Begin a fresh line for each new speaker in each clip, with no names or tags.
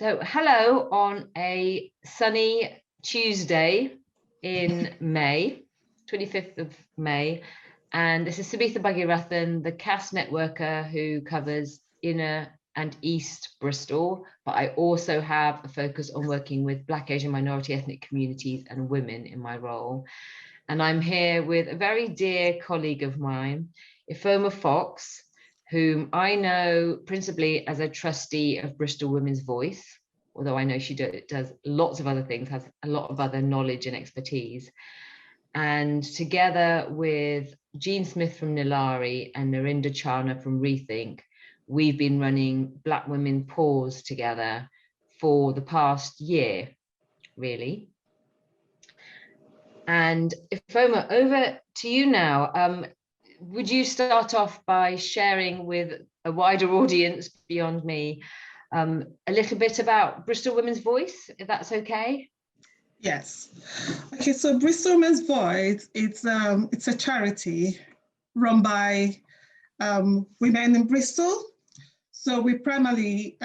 So hello on a sunny Tuesday in May, 25th of May. And this is Subitha Bhagirathan, the CAS networker who covers inner and East Bristol. But I also have a focus on working with Black, Asian, minority ethnic communities and women in my role. And I'm here with a very dear colleague of mine, Ifeoma Fox, whom I know principally as a trustee of Bristol Women's Voice, although I know she does lots of other things, has a lot of other knowledge and expertise. And together with Jean Smith from Nilari and Narinda Chana from Rethink, we've been running Black Women Pause together for the past year, really. And Ifeoma, over to you now. Would you start off by sharing with a wider audience beyond me a little bit about Bristol Women's Voice, if that's okay?
Yes. Okay, so Bristol Women's Voice, it's a charity run by women in Bristol. So we primarily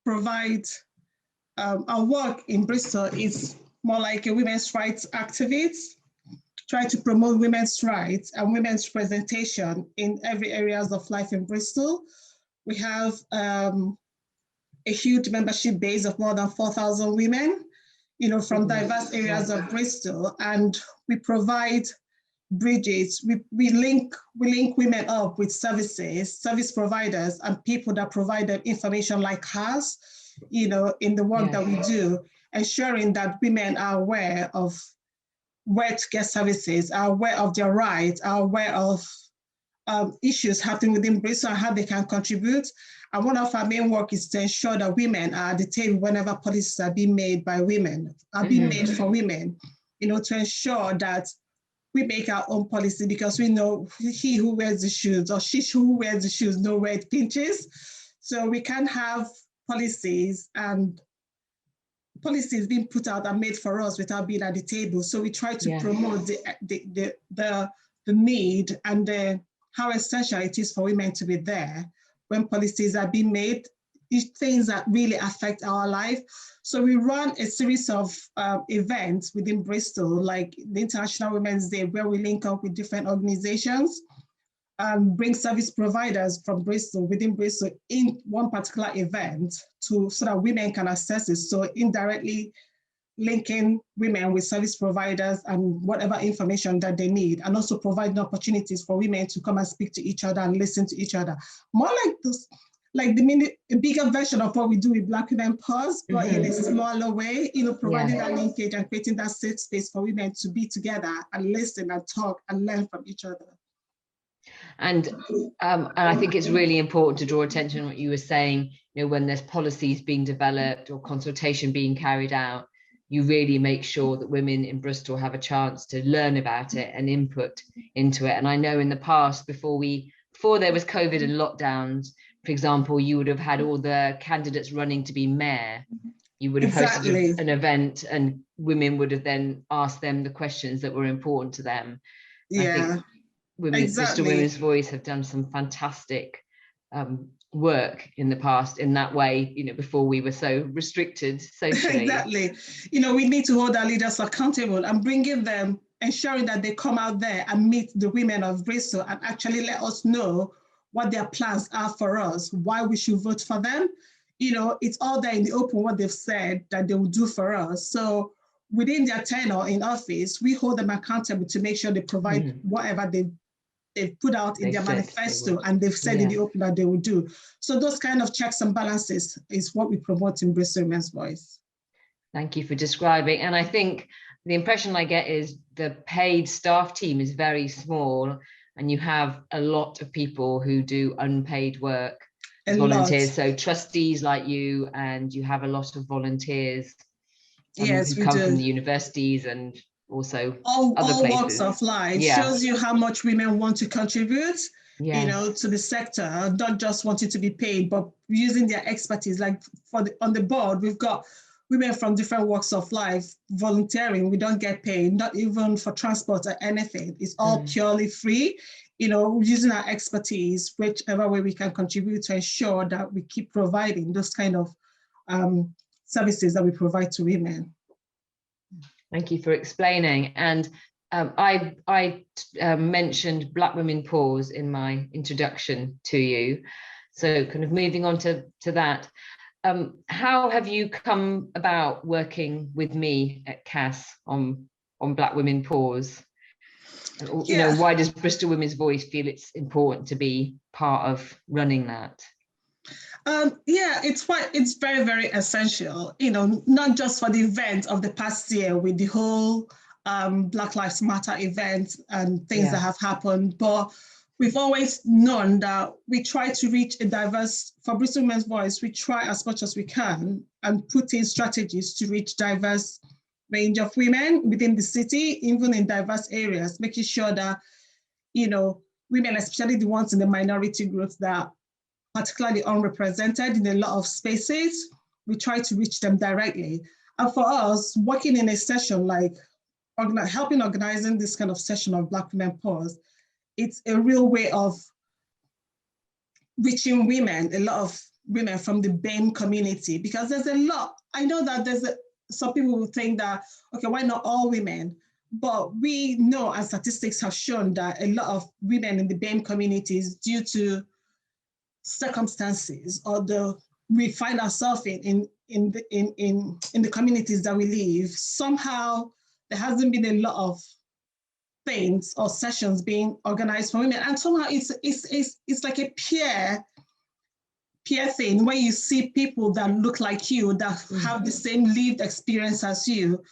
provide, our work in Bristol is more like a women's rights activist, try to promote women's rights and women's representation in every areas of life in Bristol. We have a huge membership base of more than 4,000 women, from diverse areas of Bristol, and we provide bridges. We link women up with service providers and people that provide them information like us, in the work that we do, ensuring that women are aware of where to get services, are aware of their rights, are aware of issues happening within Bristol and how they can contribute. And one of our main work is to ensure that women are at the table whenever policies are being made by women, are being made for women, to ensure that we make our own policy, because we know he who wears the shoes or she who wears the shoes know where it pinches. So we can't have policies being put out and made for us without being at the table. So we try to promote the need and how essential it is for women to be there when policies are being made, things that really affect our life. So we run a series of events within Bristol, like the International Women's Day, where we link up with different organizations, bring service providers from Bristol, within Bristol, in one particular event so that women can access it. So indirectly linking women with service providers and whatever information that they need, and also providing opportunities for women to come and speak to each other and listen to each other. More like this, like a bigger version of what we do with Black Women Pause, but in a smaller way, providing that linkage and creating that safe space for women to be together and listen and talk and learn from each other.
And I think it's really important to draw attention to what you were saying, when there's policies being developed or consultation being carried out, you really make sure that women in Bristol have a chance to learn about it and input into it. And I know in the past, before there was COVID and lockdowns, for example, you would have had all the candidates running to be mayor. You would have hosted an event and women would have then asked them the questions that were important to them.
Yeah.
I think Bristol Women's Voice have done some fantastic work in the past in that way, before we were so restricted socially.
Exactly. We need to hold our leaders accountable and bringing them, ensuring that they come out there and meet the women of Bristol and actually let us know what their plans are for us, why we should vote for them. It's all there in the open, what they've said that they will do for us. So within their tenure in office, we hold them accountable to make sure they provide whatever they've put out in their manifesto and they've said in the open that they will do. So those kind of checks and balances is what we promote in Bristol Women's Voice.
Thank you for describing. And I think the impression I get is the paid staff team is very small and you have a lot of people who do unpaid work as volunteers. So trustees like you, and you have a lot of volunteers who come from the universities and also
all
places.
Walks of life. Shows you how much women want to contribute, to the sector, not just wanting to be paid, but using their expertise. Like on the board, we've got women from different walks of life volunteering. We don't get paid, not even for transport or anything. It's all purely free, using our expertise, whichever way we can contribute to ensure that we keep providing those kind of services that we provide to women.
Thank you for explaining. And I mentioned Black Women Pause in my introduction to you. So kind of moving on to that, how have you come about working with me at CAS on Black Women Pause? You know, why does Bristol Women's Voice feel it's important to be part of running that?
Yeah, it's very, very essential, you know, not just for the event of the past year with the whole Black Lives Matter event and things that have happened, but we've always known that we try to reach a diverse, for Bristol Women's Voice, we try as much as we can and put in strategies to reach diverse range of women within the city, even in diverse areas, making sure that, you know, women, especially the ones in the minority groups that particularly unrepresented in a lot of spaces, we try to reach them directly. And for us, working in a session like helping organizing this kind of session of Black Women Pause, it's a real way of reaching women, a lot of women from the BAME community, because there's a lot. I know that some people will think that, okay, why not all women? But we know, and statistics have shown, that a lot of women in the BAME communities, due to circumstances or we find ourselves in the communities that we live, somehow there hasn't been a lot of things or sessions being organized for women, and somehow it's like a peer thing where you see people that look like you, that have the same lived experience as you,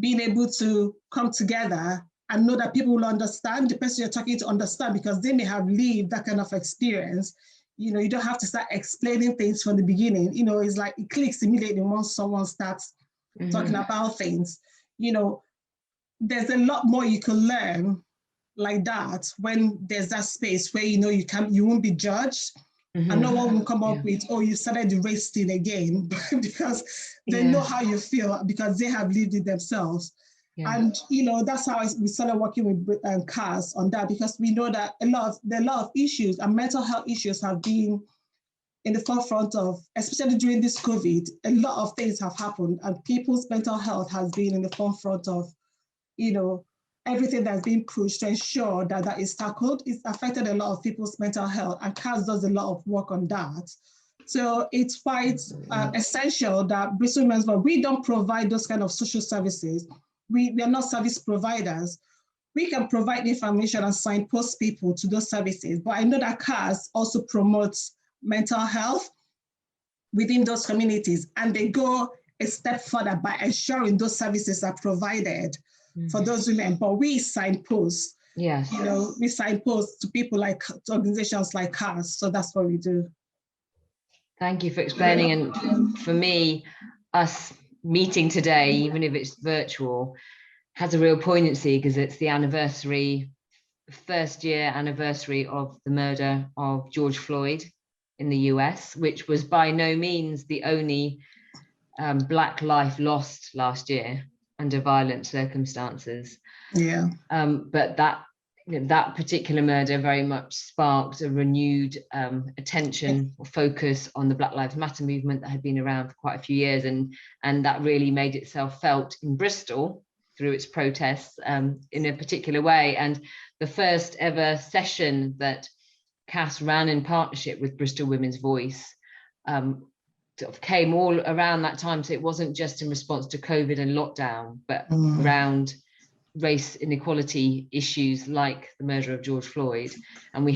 being able to come together and know that people will understand the person you're talking to, understand, because they may have lived that kind of experience. You know, you don't have to start explaining things from the beginning. You know, it's like it clicks immediately once someone starts talking about things. You know, there's a lot more you can learn like that when there's that space where, you know, you won't be judged, and no one will come up with, oh, you started the race thing again, because they know how you feel, because they have lived it themselves. And, you know, that's how we started working with CAS on that, because we know that there are a lot of issues, and mental health issues have been in the forefront of, especially during this COVID, a lot of things have happened, and people's mental health has been in the forefront of, you know, everything that's been pushed to ensure that that is tackled. It's affected a lot of people's mental health, and CAS does a lot of work on that. So it's quite essential that Bristol Women's Voice, we don't provide those kind of social services. We are not service providers. We can provide information and signpost people to those services, but I know that CAS also promotes mental health within those communities, and they go a step further by ensuring those services are provided for those women. But we signpost, you know, we signpost to people to organizations like CAS. So that's what we do.
Thank you for explaining. And for me, us meeting today, even if it's virtual, has a real poignancy, because it's the first year anniversary of the murder of George Floyd in the US, which was by no means the only Black life lost last year under violent circumstances. But that particular murder very much sparked a renewed attention or focus on the Black Lives Matter movement that had been around for quite a few years, and that really made itself felt in Bristol through its protests in a particular way. And the first ever session that CAS ran in partnership with Bristol Women's Voice sort of came all around that time. So it wasn't just in response to COVID and lockdown, but around race inequality issues like the murder of George Floyd. And we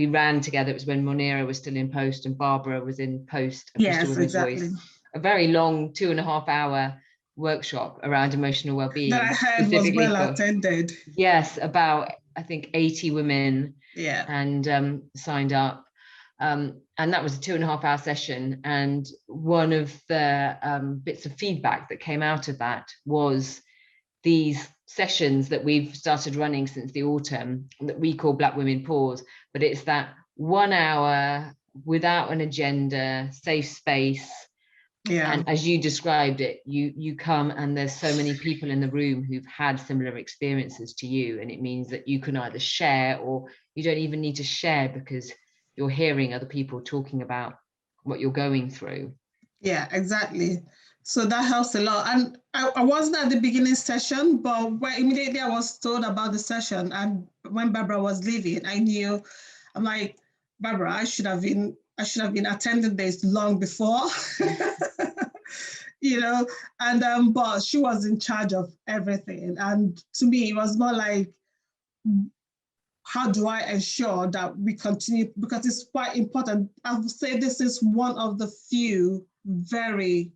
ran together. It was when Monira was still in post and Barbara was in post at Bristol Women's Voice. A very long 2.5-hour workshop around emotional well-being.
That I heard was well attended.
Yes, about I think 80 women and signed up. And that was a 2.5-hour session. And one of the bits of feedback that came out of that was these sessions that we've started running since the autumn that we call Black Women Pause, but it's that 1 hour without an agenda, safe space. And as you described it, you come and there's so many people in the room who've had similar experiences to you, and it means that you can either share, or you don't even need to share because you're hearing other people talking about what you're going through.
Yeah, exactly. So that helps a lot. And I wasn't at the beginning session, but when immediately I was told about the session, and when Barbara was leaving, I knew, I'm like, Barbara, I should have been attending this long before. you know, and but she was in charge of everything. And to me, it was more like, how do I ensure that we continue? Because it's quite important. I would say this is one of the few very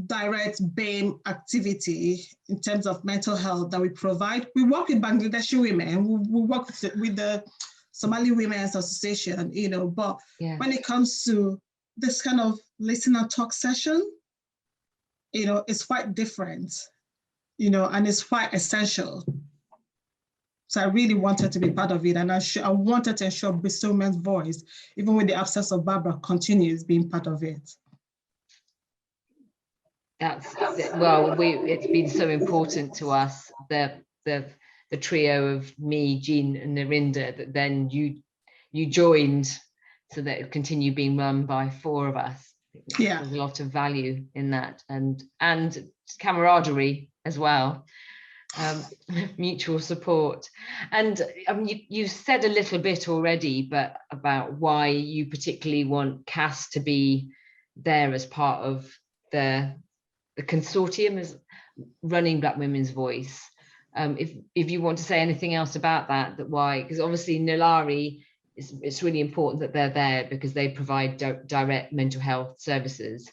direct BAME activity in terms of mental health that we provide. We work with Bangladeshi women, we work with the Somali Women's Association, but when it comes to this kind of listen and talk session, it's quite different, and it's quite essential. So I really wanted to be part of it, and I wanted to ensure Bristol Women's Voice, even with the absence of Barbara, continues being part of it.
It's been so important to us, the trio of me, Jean, and Narinda, that then you joined, so that it continued being run by four of us.
Yeah,
there's a lot of value in that, and camaraderie as well. Mutual support. And you said a little bit already, but about why you particularly want CAS to be there as part of the consortium as running Black Women's Voice. If you want to say anything else about that why, because obviously Nilari, it's really important that they're there because they provide direct mental health services,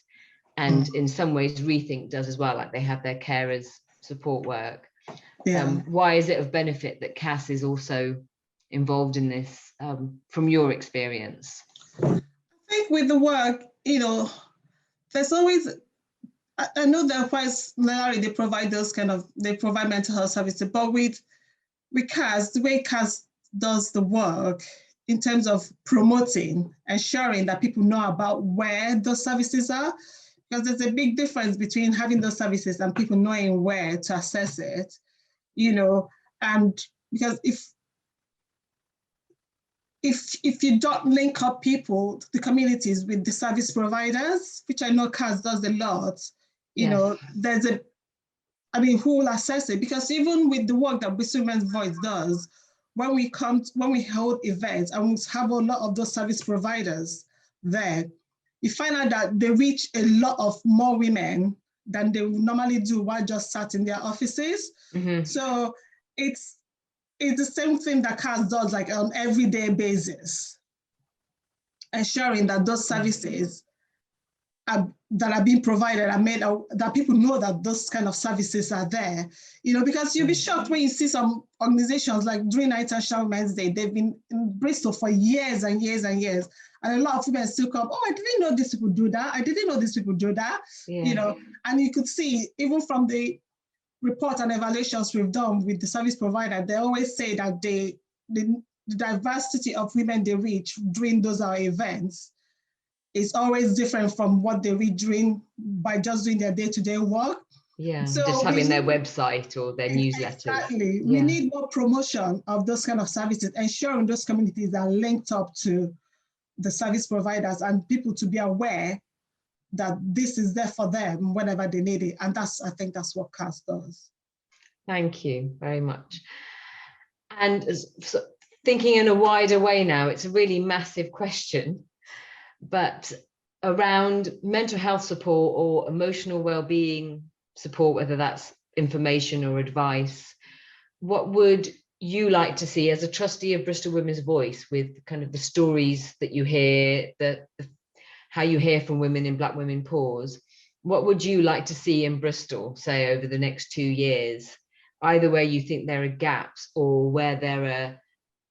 and in some ways Rethink does as well, like they have their carers support work. Why is it of benefit that CAS is also involved in this, from your experience?
I think with the work, there's always, I know that Nilari, they provide mental health services, but with CAS, the way CAS does the work in terms of promoting, ensuring that people know about where those services are, because there's a big difference between having those services and people knowing where to access it, and because if you don't link up people, the communities, with the service providers, which I know CAS does a lot, there's who will assess it? Because even with the work that Bristol Women's Voice does, when we hold events and we have a lot of those service providers there, you find out that they reach a lot of more women than they would normally do while just sat in their offices. Mm-hmm. So it's the same thing that CAS does, like on an everyday basis, ensuring that those services that are being provided are made, that people know that those kind of services are there, because you'll be shocked when you see some organizations like during International Women's Day, they've been in Bristol for years and years and years, and a lot of women still come, I didn't know these people do that. I didn't know these people do that, and you could see even from the report and evaluations we've done with the service provider, they always say that the diversity of women they reach during those events is always different from what they read by just doing their day-to-day work.
Yeah, so just having their website or their newsletters.
Exactly. Yeah. We need more promotion of those kind of services, ensuring those communities are linked up to the service providers and people to be aware that this is there for them whenever they need it. And I think that's what CAS does.
Thank you very much. And so, thinking in a wider way now, it's a really massive question, but around mental health support or emotional well-being support, whether that's information or advice, what would you like to see as a trustee of Bristol Women's Voice, with kind of the stories that you hear, how you hear from women in Black Women Pause? What would you like to see in Bristol, say, over the next 2 years, either where you think there are gaps or where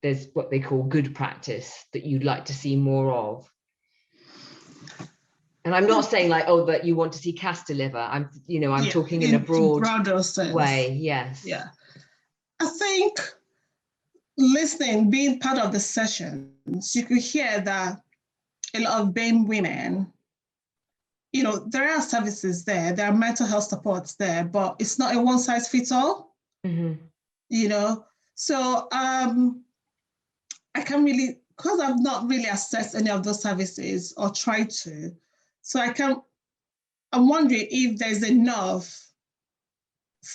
there's what they call good practice that you'd like to see more of? And I'm not saying like, that you want to see CAS deliver. I'm talking in a broader way. Yes.
Yeah. I think listening, being part of the sessions, you could hear that a lot of BAME women, there are services there are mental health supports there, but it's not a one size fits all. Mm-hmm. So I can't really, because I've not really assessed any of those services or tried to, So I'm wondering if there's enough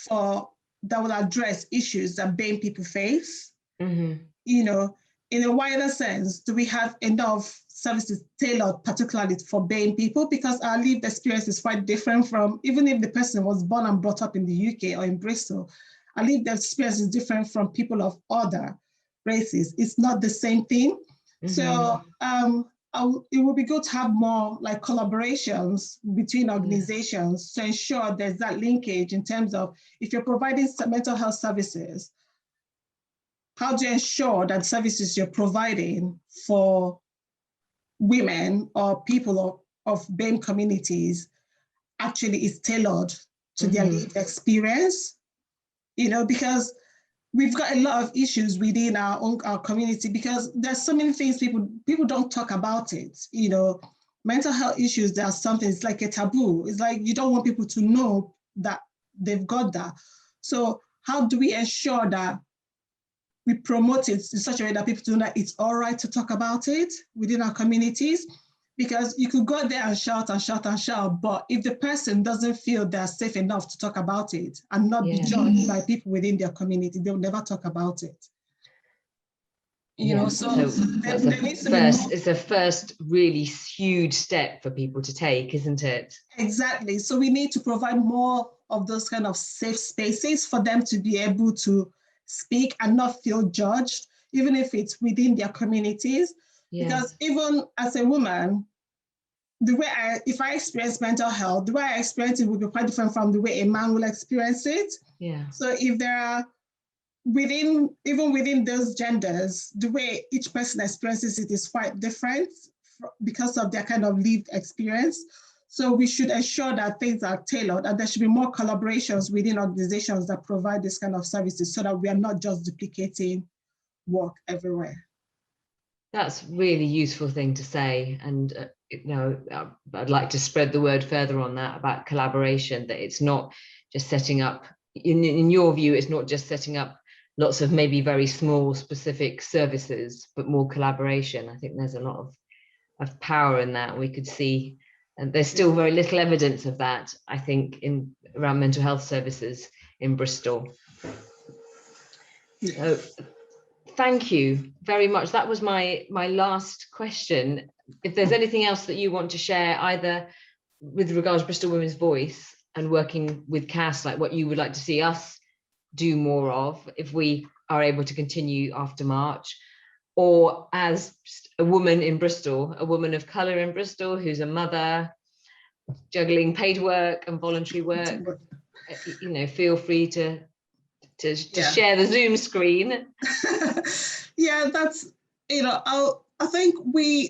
that will address issues that BAME people face.
Mm-hmm.
You know, in a wider sense, do we have enough services tailored particularly for BAME people? Because our lived experience is quite different from, even if the person was born and brought up in the UK or in Bristol, our lived experience is different from people of other races. It's not the same thing.
Mm-hmm.
So it would be good to have more like collaborations between organizations to ensure there's that linkage in terms of if you're providing mental health services, how do you ensure that services you're providing for women or people of BAME communities actually is tailored to their lived experience? You know, because we've got a lot of issues within our community, because there's so many things people don't talk about it. You know, mental health issues, there's something, it's like a taboo. It's like you don't want people to know that they've got that. So how do we ensure that we promote it in such a way that people know that it's all right to talk about it within our communities? Because you could go there and shout and shout and shout, but if the person doesn't feel they're safe enough to talk about it and not be judged by people within their community, they'll never talk about it. You know, so
it's a first really huge step for people to take, isn't it?
Exactly. So we need to provide more of those kind of safe spaces for them to be able to speak and not feel judged, even if it's within their communities. Because even as a woman, if I experience mental health, the way I experience it will be quite different from the way a man will experience it.
Yeah.
So if there are even within those genders, the way each person experiences it is quite different because of their kind of lived experience. So we should ensure that things are tailored, and there should be more collaborations within organizations that provide this kind of services so that we are not just duplicating work everywhere.
That's really useful thing to say. And, you know, I'd like to spread the word further on that about collaboration, that it's not just setting up, in your view, it's not just setting up lots of maybe very small specific services, but more collaboration. I think there's a lot of power in that. We could see, and there's still very little evidence of that, I think, around mental health services in Bristol. So, thank you very much. That was my last question. If there's anything else that you want to share, either with regards to Bristol Women's Voice and working with CAS, like what you would like to see us do more of, if we are able to continue after March, or as a woman in Bristol, a woman of colour in Bristol who's a mother, juggling paid work and voluntary work, you know, feel free to share the Zoom screen.
Yeah, that's, you know, I think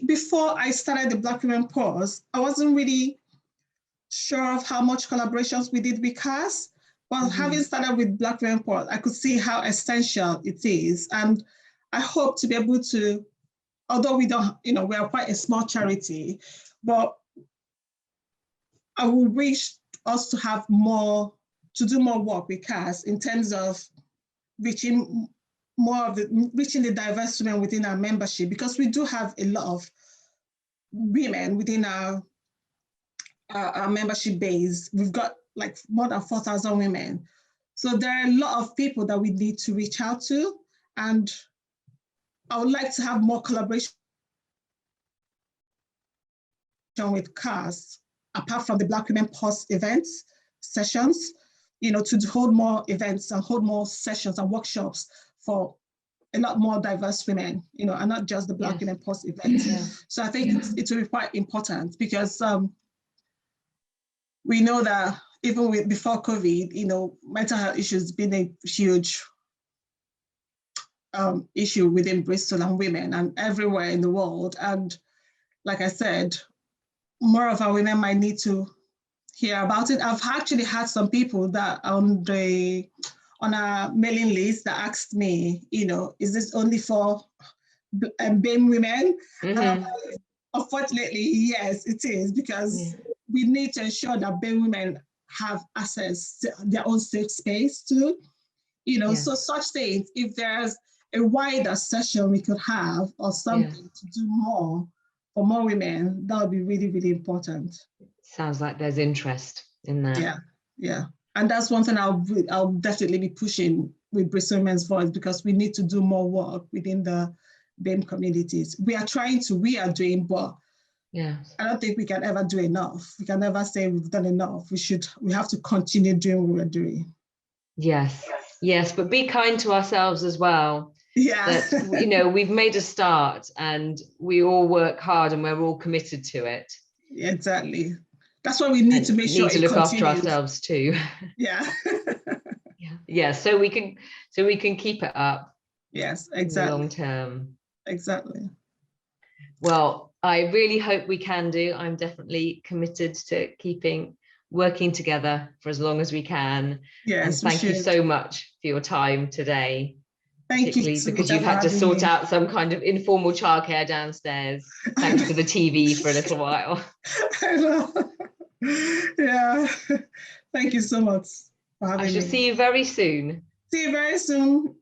before I started the Black Women Pause, I wasn't really sure of how much collaborations we did with CAS. But having started with Black Women Pause, I could see how essential it is. And I hope to be able to, although we don't, you know, we are quite a small charity, but I would wish us to have to do more work with CAS in terms of reaching the diverse women within our membership, because we do have a lot of women within our membership base. We've got like more than 4,000 women. So there are a lot of people that we need to reach out to, and I would like to have more collaboration with CAS, apart from the Black Women Pause events, sessions, you know, to hold more events and hold more sessions and workshops for a lot more diverse women, you know, and not just the Black Women Pause events. Yeah. So I think it will be quite important, because we know that even before COVID, you know, mental health issues been a huge issue within Bristol and women and everywhere in the world. And like I said, more of our women might need to hear about it. I've actually had some people that on our mailing list that asked me, you know, is this only for BAME women? Unfortunately, yes, it is, because we need to ensure that BAME women have access to their own safe space too. You know, so such things, if there's a wider session we could have or something to do more for more women, that would be really, really important.
Sounds like there's interest in that.
Yeah, yeah. And that's one thing I'll definitely be pushing with Bristol Women's Voice, because we need to do more work within the BAME communities. We are doing, but
yeah,
I don't think we can ever do enough. We can never say we've done enough. We have to continue doing what we're doing.
Yes, but be kind to ourselves as well.
Yeah.
That, we've made a start and we all work hard and we're all committed to it.
Exactly. That's why we need to make sure
need to look after ourselves too.
Yeah.
Yeah. So we can keep it up.
Yes, exactly.
In the long term.
Exactly.
Well, I really hope we can do. I'm definitely committed to working together for as long as we can.
Yes.
And thank you so much for your time today.
Thank you,
because you've had to sort out some kind of informal childcare downstairs, thanks to the TV for a little while.
I know. Yeah. Thank you so much for having me.
I shall see you very soon.
See you very soon.